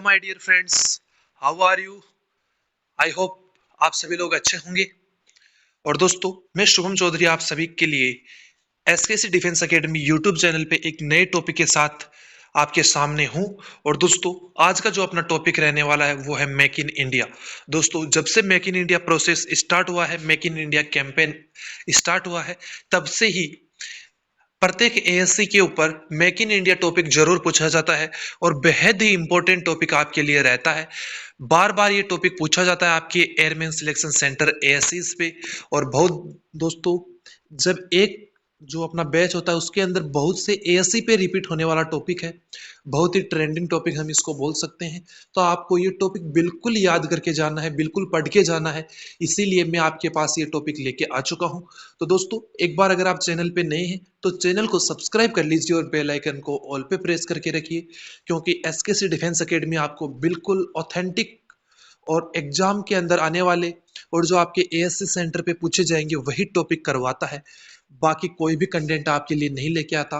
My dear friends, how are you? I hope आप सभी लोग अच्छे होंगे। और दोस्तों, मैं शुभम चौधरी आप सभी के लिए एसकेसी डिफेंस एकेडमी यूट्यूब चैनल पे एक नए टॉपिक के साथ आपके सामने हूं। और दोस्तों, आज का जो अपना टॉपिक रहने वाला है वो है मेक इन इंडिया। दोस्तों, जब से make in India process start हुआ है, make in India campaign start हुआ है, तब से ही प्रत्येक एएससी के ऊपर मेक इन इंडिया टॉपिक जरूर पूछा जाता है और बेहद ही इंपॉर्टेंट टॉपिक आपके लिए रहता है। बार बार ये टॉपिक पूछा जाता है आपके एयरमैन सिलेक्शन सेंटर एएससीज पे। और बहुत दोस्तों, जब एक जो अपना बैच होता है उसके अंदर बहुत से एएससी पे रिपीट होने वाला टॉपिक है, बहुत ही ट्रेंडिंग टॉपिक हम इसको बोल सकते हैं। तो आपको ये टॉपिक बिल्कुल याद करके जाना है, बिल्कुल पढ़ के जाना है। इसीलिए मैं आपके पास ये टॉपिक लेके आ चुका हूँ। तो दोस्तों, एक बार अगर आप चैनल पे नए हैं तो चैनल को सब्सक्राइब कर लीजिए और बेल आइकन को ऑल पे प्रेस करके रखिए, क्योंकि एसकेसी डिफेंस एकेडमी आपको बिल्कुल ऑथेंटिक और एग्जाम के अंदर आने वाले और जो आपके एएससी सेंटर पे पूछे जाएंगे वही टॉपिक करवाता है। बाकी कोई भी कंटेंट आपके लिए नहीं लेके आता।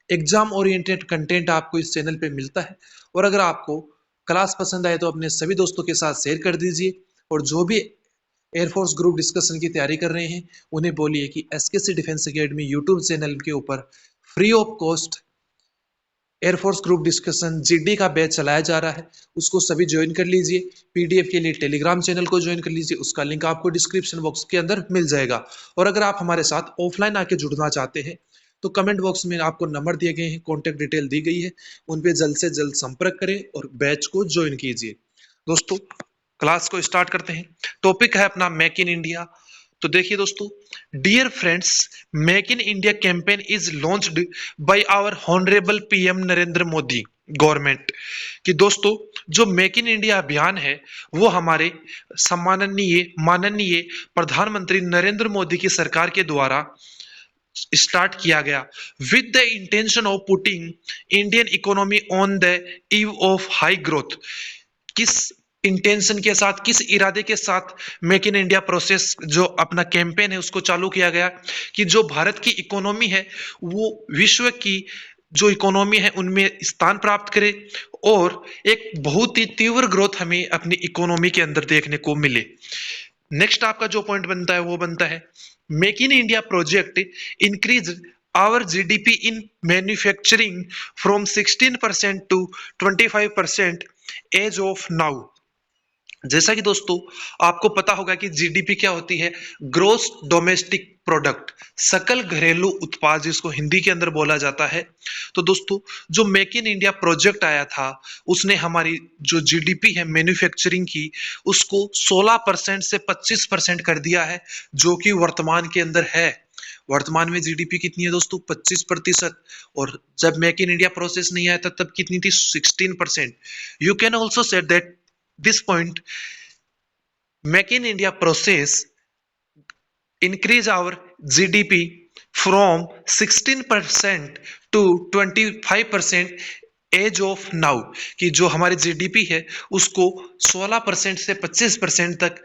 एग्जाम ओरिएंटेड कंटेंट आपको इस चैनल पे मिलता है। और अगर आपको क्लास पसंद आए तो अपने सभी दोस्तों के साथ शेयर कर दीजिए। और जो भी एयरफोर्स ग्रुप डिस्कशन की तैयारी कर रहे हैं उन्हें बोलिए कि एसकेसी डिफेंस एकेडमी यूट्यूब चैनल के ऊपर free of cost air force group discussion GD का बैच चलाया जा रहा है, उसको सभी ज्वाइन कर लीजिए। पीडीएफ के लिए टेलीग्राम चैनल को ज्वाइन कर लीजिए, उसका लिंक आपको डिस्क्रिप्शन बॉक्स के अंदर मिल जाएगा। और अगर आप हमारे साथ ऑफलाइन आके जुड़ना चाहते हैं तो कमेंट बॉक्स में आपको नंबर दिए गए हैं, कॉन्टेक्ट डिटेल दी गई है, उन पे जल्द से जल्द संपर्क करें और बैच को ज्वाइन कीजिए। दोस्तों, क्लास को स्टार्ट करते हैं। टॉपिक है अपना मेक इन इंडिया। तो देखिए दोस्तों, dear friends, make in India campaign is launched by our honourable PM Narendra Modi government. कि दोस्तों, जो मेक इन इंडिया अभियान है वो हमारे सम्माननीय माननीय प्रधानमंत्री नरेंद्र मोदी की सरकार के द्वारा स्टार्ट किया गया with the intention of putting Indian economy on the eve of high growth. किस इंटेंशन के साथ, किस इरादे के साथ मेक इन इंडिया प्रोसेस जो अपना कैंपेन है उसको चालू किया गया कि जो भारत की इकोनॉमी है वो विश्व की जो इकोनॉमी है उनमें स्थान प्राप्त करे और एक बहुत ही तीव्र ग्रोथ हमें अपनी इकोनॉमी के अंदर देखने को मिले। नेक्स्ट आपका जो पॉइंट बनता है वो बनता है make in India project increase our GDP in manufacturing from 16% to 25% as of now. जैसा कि दोस्तों आपको पता होगा कि जीडीपी क्या होती है, ग्रोस डोमेस्टिक प्रोडक्ट, सकल घरेलू उत्पाद जिसको हिंदी के अंदर बोला जाता है। तो दोस्तों, जो मेक इन इंडिया प्रोजेक्ट आया था उसने हमारी जो जीडीपी है मैन्युफैक्चरिंग की उसको 16% से 25% कर दिया है, जो कि वर्तमान के अंदर है। वर्तमान में जीडीपी कितनी है दोस्तों? 25%। और जब मेक इन इंडिया प्रोसेस नहीं आया था तब कितनी थी? 16%। You can also set that this point make in India process increase our GDP from 16% to 25% as of now. कि जो हमारी जीडीपी है उसको 16% से 25% तक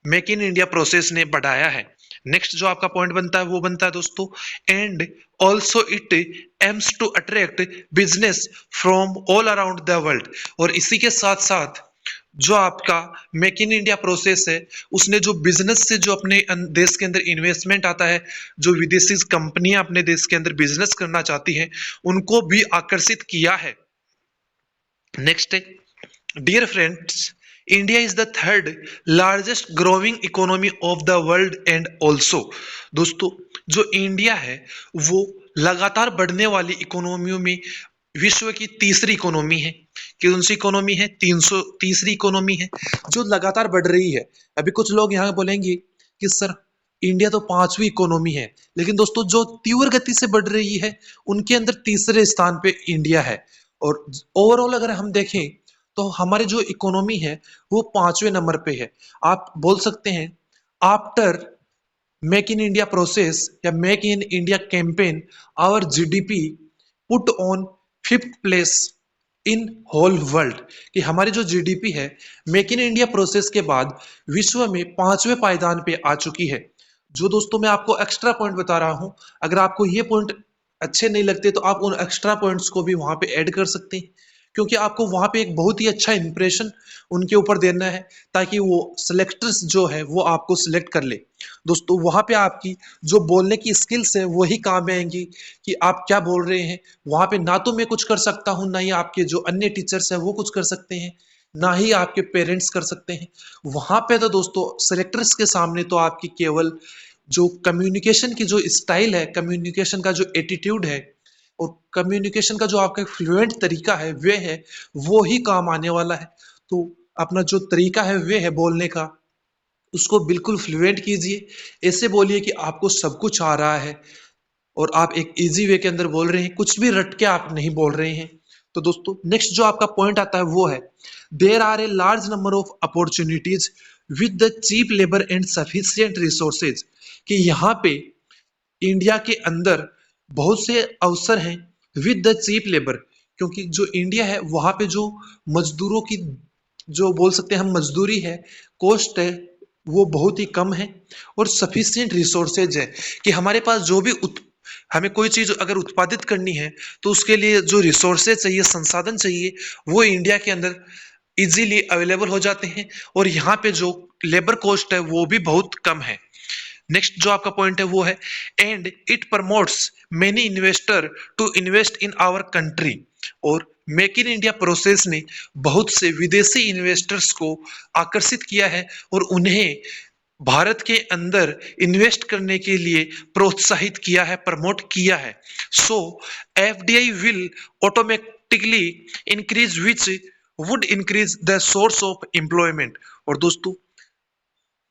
मेक इन इंडिया प्रोसेस ने बढ़ाया है। नेक्स्ट जो आपका पॉइंट बनता है वो बनता है दोस्तों, and also it aims to attract business from all around the world. और इसी के साथ साथ जो आपका मेक इन इंडिया प्रोसेस है उसने जो बिजनेस से जो अपने देश के अंदर इन्वेस्टमेंट आता है, जो विदेशी कंपनियां अपने देश के अंदर बिजनेस करना चाहती हैं उनको भी आकर्षित किया है। नेक्स्ट है dear friends, India is the third largest growing economy of the world and also. दोस्तों, जो इंडिया है वो लगातार बढ़ने वाली इकोनॉमियों में विश्व की तीसरी इकोनॉमी है। कौन सी इकोनॉमी है? तीसरी इकोनॉमी है जो लगातार बढ़ रही है। अभी कुछ लोग यहाँ बोलेंगे कि सर इंडिया तो पांचवी इकोनॉमी है, लेकिन दोस्तों जो तीव्र गति से बढ़ रही है उनके अंदर तीसरे स्थान पे इंडिया है। और ओवरऑल अगर हम देखें तो हमारी जो इकोनॉमी है वो पांचवें नंबर पे है। आप बोल सकते हैं after make in India process या make in India campaign our GDP put on fifth place in whole world. कि हमारी जो जीडीपी है मेक इन इंडिया प्रोसेस के बाद विश्व में पांचवें पायदान पे आ चुकी है। जो दोस्तों मैं आपको एक्स्ट्रा पॉइंट बता रहा हूं, अगर आपको ये पॉइंट अच्छे नहीं लगते तो आप उन एक्स्ट्रा पॉइंट्स को भी वहां पे ऐड कर सकते हैं, क्योंकि आपको वहां पे एक बहुत ही अच्छा इंप्रेशन उनके ऊपर देना है, ताकि वो सिलेक्टर्स जो है वो आपको सिलेक्ट कर ले। दोस्तों वहां पे आपकी जो बोलने की स्किल्स है वही काम में आएंगी कि आप क्या बोल रहे हैं। वहां पे ना तो मैं कुछ कर सकता हूँ, ना ही आपके जो अन्य टीचर्स हैं वो कुछ कर सकते हैं, ना ही आपके पेरेंट्स कर सकते हैं। वहां पे तो दोस्तों सिलेक्टर्स के सामने तो आपकी केवल जो कम्युनिकेशन की जो स्टाइल है, कम्युनिकेशन का जो एटीट्यूड है और कम्युनिकेशन का जो आपका फ्लुएंट तरीका है वे है, वो ही काम आने वाला है। तो अपना जो तरीका है वे है बोलने का, उसको बिल्कुल फ्लुएंट कीजिए। ऐसे बोलिए कि आपको सब कुछ आ रहा है और आप एक इजी वे के अंदर बोल रहे हैं, कुछ भी रट के आप नहीं बोल रहे हैं। तो दोस्तों नेक्स्ट जो आपका पॉइंट आता है वो है, there are a large number of opportunities with the cheap labour and sufficient resources. कि यहाँ पे इंडिया के अंदर बहुत से अवसर हैं विद द चीप लेबर, क्योंकि जो इंडिया है वहां पे जो मजदूरों की जो बोल सकते हैं हम मजदूरी है, कॉस्ट है, वो बहुत ही कम है। और सफिशिएंट रिसोर्सेज है कि हमारे पास जो भी हमें कोई चीज अगर उत्पादित करनी है तो उसके लिए जो रिसोर्सेज चाहिए, संसाधन चाहिए, वो इंडिया के अंदर इजीली अवेलेबल हो जाते हैं। और यहाँ पे जो लेबर कॉस्ट है वो भी बहुत कम है। नेक्स्ट जो आपका पॉइंट है वो है, and it promotes many investor to invest in our country. और मेक इन इंडिया प्रोसेस ने बहुत से विदेशी इन्वेस्टर्स को आकर्षित किया है और उन्हें भारत के अंदर इन्वेस्ट करने के लिए प्रोत्साहित किया है, प्रमोट किया है। So FDI will automatically increase which would increase the source of employment. और दोस्तों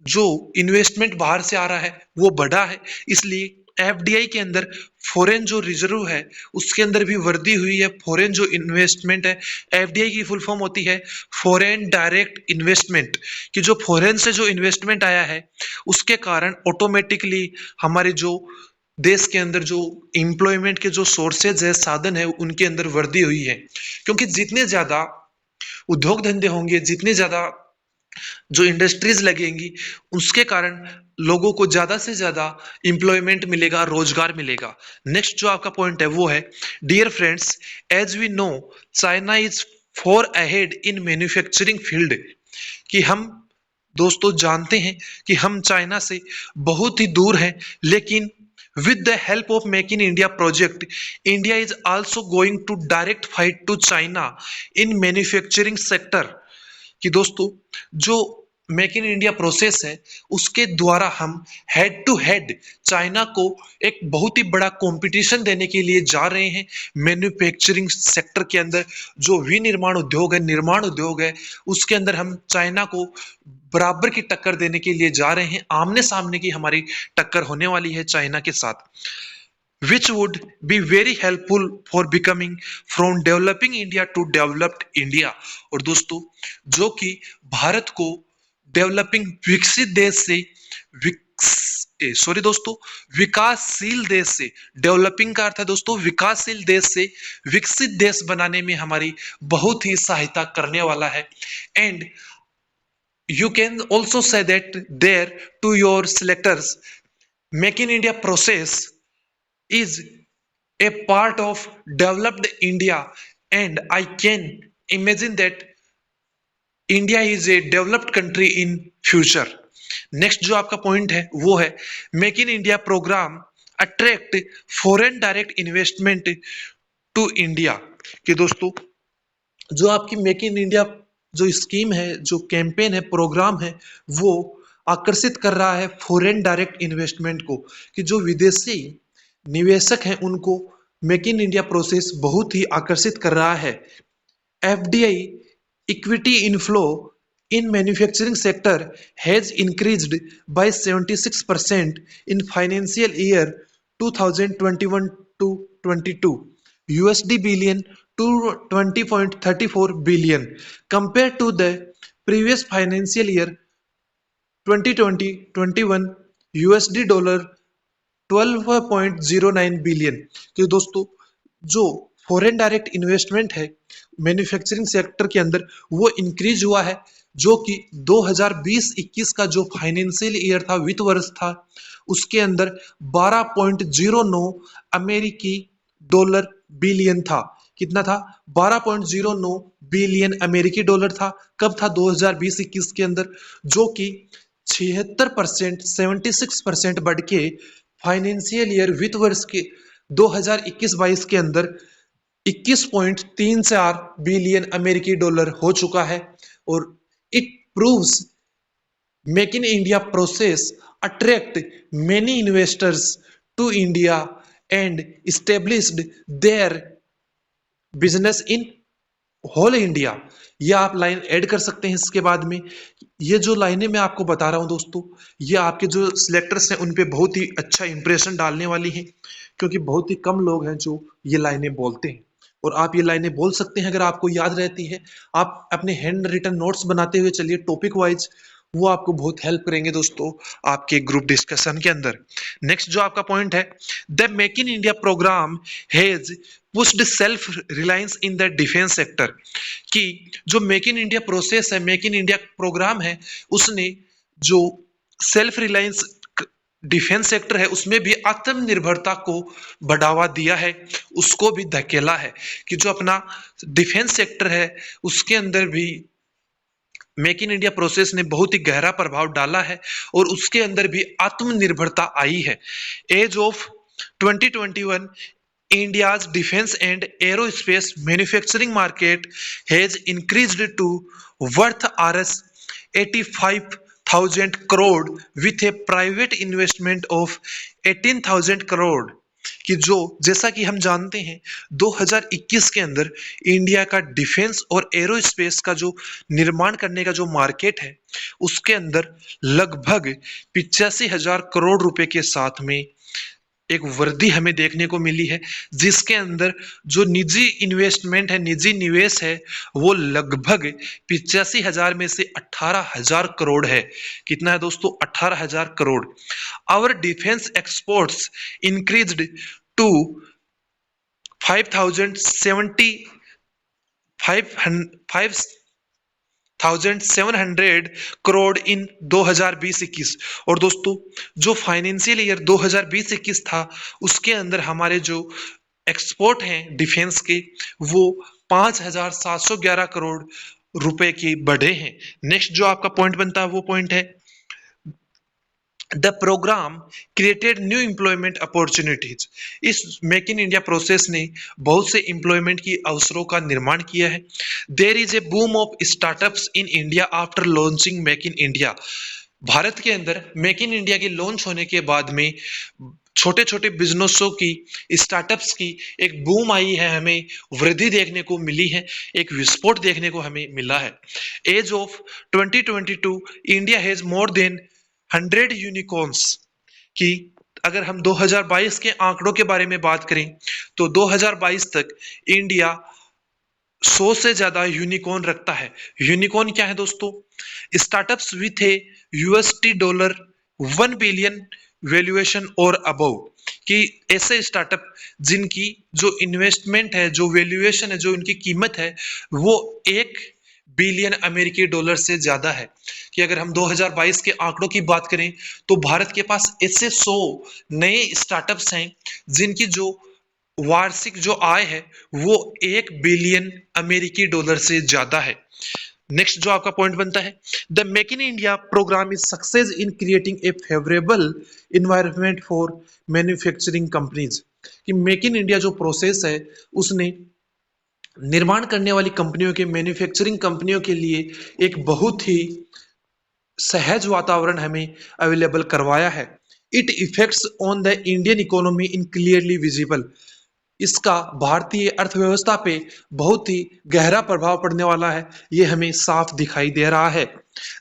जो इन्वेस्टमेंट बाहर से आ रहा है वो बढ़ा है, इसलिए एफडीआई के अंदर फॉरेन जो रिजर्व है उसके अंदर भी वृद्धि हुई है। फॉरेन जो इन्वेस्टमेंट है, एफडीआई की फुल फॉर्म होती है फॉरेन डायरेक्ट इन्वेस्टमेंट, कि जो फॉरेन से जो इन्वेस्टमेंट आया है उसके कारण ऑटोमेटिकली हमारे जो देश के अंदर जो एम्प्लॉयमेंट के जो सोर्सेज है, साधन है, उनके अंदर वृद्धि हुई है। क्योंकि जितने ज्यादा उद्योग धंधे होंगे, जितने ज्यादा जो इंडस्ट्रीज लगेंगी, उसके कारण लोगों को ज्यादा से ज्यादा इंप्लॉयमेंट मिलेगा, रोजगार मिलेगा। नेक्स्ट जो आपका पॉइंट है वो है, dear friends, as we know China is far ahead in manufacturing field. कि हम दोस्तों जानते हैं कि हम चाइना से बहुत ही दूर हैं, लेकिन with the help of make in india project, india is also going to direct fight to china in manufacturing sector। कि दोस्तों जो मेक इन इंडिया प्रोसेस है उसके द्वारा हम हेड टू हेड चाइना को एक बहुत ही बड़ा कंपटीशन देने के लिए जा रहे हैं। मैन्युफैक्चरिंग सेक्टर के अंदर जो विनिर्माण उद्योग है, निर्माण उद्योग है, उसके अंदर हम चाइना को बराबर की टक्कर देने के लिए जा रहे हैं। आमने सामने की हमारी टक्कर होने वाली है चाइना के साथ, which would be very helpful for becoming from developing India to developed India। और दोस्तों जो कि भारत को डेवलपिंग विकसित देश से दोस्तों विकासशील देश से, डेवलपिंग का अर्थ है दोस्तों विकासशील देश से विकसित देश बनाने में हमारी बहुत ही सहायता करने वाला है। And you can also say that there to your selectors, make in India process is a part of developed India, and I can imagine that India is a developed country in future। Next जो आपका point है वो है, make in India program attract foreign direct investment to India. कि दोस्तों जो आपकी make in India जो स्कीम है, जो कैंपेन है, प्रोग्राम है, वो आकर्षित कर रहा है फॉरेन डायरेक्ट इन्वेस्टमेंट को, कि जो विदेशी निवेशक हैं उनको मेक इन इंडिया प्रोसेस बहुत ही आकर्षित कर रहा है। FDI equity inflow in manufacturing sector has increased by 76% in financial year 2021 to 22 USD billion to 20.34 billion compared to the previous financial year 2020-21 USD dollar 12.09 billion. कि दोस्तों जो फॉरेन डायरेक्ट इन्वेस्टमेंट है manufacturing sector के अंदर वो increase हुआ है, जो कि 2020-21 का जो फाइनेंशियल ईयर था, वित्त वर्ष था, उसके अंदर 12.09 अमेरिकी डॉलर बिलियन था। कितना था, 12.09 बिलियन अमेरिकी डॉलर था। कब था, 2020-21 के अंदर, जो कि 76%, 76% बढ़ के फाइनेंशियल ईयर वित्त वर्ष के 2021-22 के अंदर 21.34 बिलियन अमेरिकी डॉलर हो चुका है। और it proves make in India process attract many investors to India and established their business in whole India. ये आप लाइन ऐड कर सकते हैं इसके बाद में। ये जो लाइनें मैं आपको बता रहा हूं दोस्तों, ये आपके जो सिलेक्टर्स हैं उन पे बहुत ही अच्छा इंप्रेशन डालने वाली हैं, क्योंकि बहुत ही कम लोग हैं जो ये लाइनें बोलते हैं। और आप ये लाइनें बोल सकते हैं अगर आपको याद रहती है। आप अपने हैंड रिटन नोट्स बनाते हुए चलिए टॉपिक वाइज, वो आपको बहुत हेल्प करेंगे दोस्तों आपके ग्रुप डिस्कशन के अंदर। नेक्स्ट जो आपका पॉइंट है, the make in India programme has pushed self reliance in the defence sector. कि जो मेक इन इंडिया प्रोसेस है, मेक इन इंडिया प्रोग्राम है, उसने जो सेल्फ रिलायंस डिफेंस सेक्टर है उसमें भी आत्मनिर्भरता को बढ़ावा दिया है, उसको भी धकेला है। कि जो अपना डिफेंस सेक्टर है उसके अंदर भी मेक इन इंडिया प्रोसेस ने बहुत ही गहरा प्रभाव डाला है और उसके अंदर भी आत्मनिर्भरता आई है। As of 2021 India's defense and aerospace manufacturing market has increased to worth Rs 85,000 crore with a private investment of 18,000 crore। कि जो जैसा कि हम जानते हैं 2021 के अंदर इंडिया का डिफेंस और एरोस्पेस का जो निर्माण करने का जो मार्केट है उसके अंदर लगभग 85,000 करोड़ रुपए के साथ में एक वृद्धि हमें देखने को मिली है, जिसके अंदर जो निजी इन्वेस्टमेंट है, निजी निवेश है, वो लगभग 85,000 में से 18,000 करोड़ है। कितना है दोस्तों, 18,000 crore. Our defence exports increased to 5,700 crore in 2020-21। और दोस्तों जो फाइनेंशियल ईयर 2020-21 था उसके अंदर हमारे जो एक्सपोर्ट हैं डिफेंस के वो 5,711 करोड़ रुपए के बढ़े हैं। नेक्स्ट जो आपका पॉइंट बनता है वो पॉइंट है, the programme created new employment opportunities. इस मेक इन इंडिया प्रोसेस ने बहुत से एम्प्लॉयमेंट की अवसरों का निर्माण किया है। There is a boom of startups in India after launching make in India. भारत के अंदर मेक इन इंडिया के लॉन्च होने के बाद में छोटे छोटे बिजनेसों की, स्टार्टअप्स की एक बूम आई है, हमें वृद्धि देखने को मिली है, एक विस्फोट देखने को हमें मिला है। As of 2022 India has more than 100 unicorns. कि अगर हम 2022 के आंकड़ों के बारे में बात करें तो 2022 तक इंडिया 100 से ज्यादा यूनिकॉर्न रखता है। यूनिकॉर्न क्या है दोस्तों, startups with A USD dollar 1 billion valuation और अबव। कि ऐसे स्टार्टअप जिनकी जो इन्वेस्टमेंट है, जो वैल्यूएशन है, जो इनकी कीमत है वो 1 बिलियन अमेरिकी डॉलर से ज्यादा है। कि अगर हम 2022 के आंकड़ों की बात करें तो भारत के पास ऐसे 100 नए स्टार्टअप्स हैं जिनकी जो वार्षिक जो आय है वो 1 बिलियन अमेरिकी डॉलर से ज्यादा है। नेक्स्ट जो आपका पॉइंट बनता है, the make in India programme is success in creating a favourable environment for manufacturing companies. कि मेक इन इंडिया जो प्रोसेस है उसने निर्माण करने वाली कंपनियों के, मैन्युफैक्चरिंग कंपनियों के लिए एक बहुत ही सहज वातावरण हमें अवेलेबल करवाया है। It effects on the Indian economy in clearly visible. इसका भारतीय अर्थव्यवस्था पे बहुत ही गहरा प्रभाव पड़ने वाला है, ये हमें साफ दिखाई दे रहा है।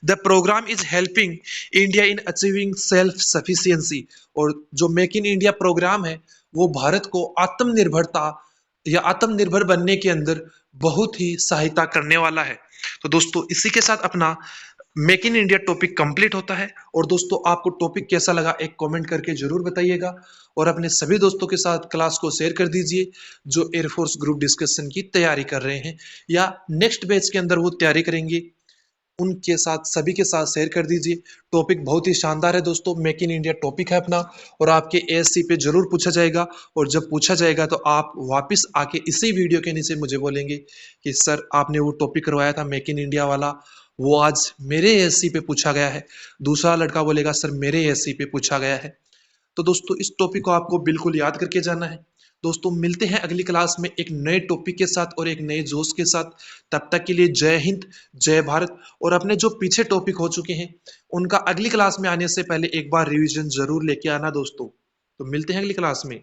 The programme is helping India in achieving self sufficiency. और जो मेक इन इंडिया प्रोग्राम है वो भारत को आत्मनिर्भरता या आत्मनिर्भर बनने के अंदर बहुत ही सहायता करने वाला है। तो दोस्तों इसी के साथ अपना make in India topic complete होता है। और दोस्तों आपको टॉपिक कैसा लगा एक कमेंट करके जरूर बताइएगा और अपने सभी दोस्तों के साथ क्लास को शेयर कर दीजिए जो एयरफोर्स ग्रुप डिस्कशन की तैयारी कर रहे हैं या नेक्स्ट बैच के अंदर वो तैयारी करेंगे। उनके साथ सभी के साथ शेयर कर दीजिए। टॉपिक बहुत ही शानदार है दोस्तों, मेक इन इंडिया टॉपिक है अपना, और आपके एएससी पे जरूर पूछा जाएगा। और जब पूछा जाएगा तो आप वापस आके इसी वीडियो के नीचे मुझे बोलेंगे कि सर आपने वो टॉपिक करवाया था मेक इन इंडिया वाला, वो आज मेरे एएससी पे पूछा गया है। दूसरा लड़का बोलेगा सर मेरे एएससी पे पूछा गया है। तो दोस्तों इस टॉपिक को आपको बिल्कुल याद करके जाना है। दोस्तों मिलते हैं अगली क्लास में एक नए टॉपिक के साथ और एक नए जोश के साथ। तब तक के लिए जय हिंद, जय भारत। और अपने जो पीछे टॉपिक हो चुके हैं उनका अगली क्लास में आने से पहले एक बार रिवीजन जरूर लेके आना दोस्तों। तो मिलते हैं अगली क्लास में।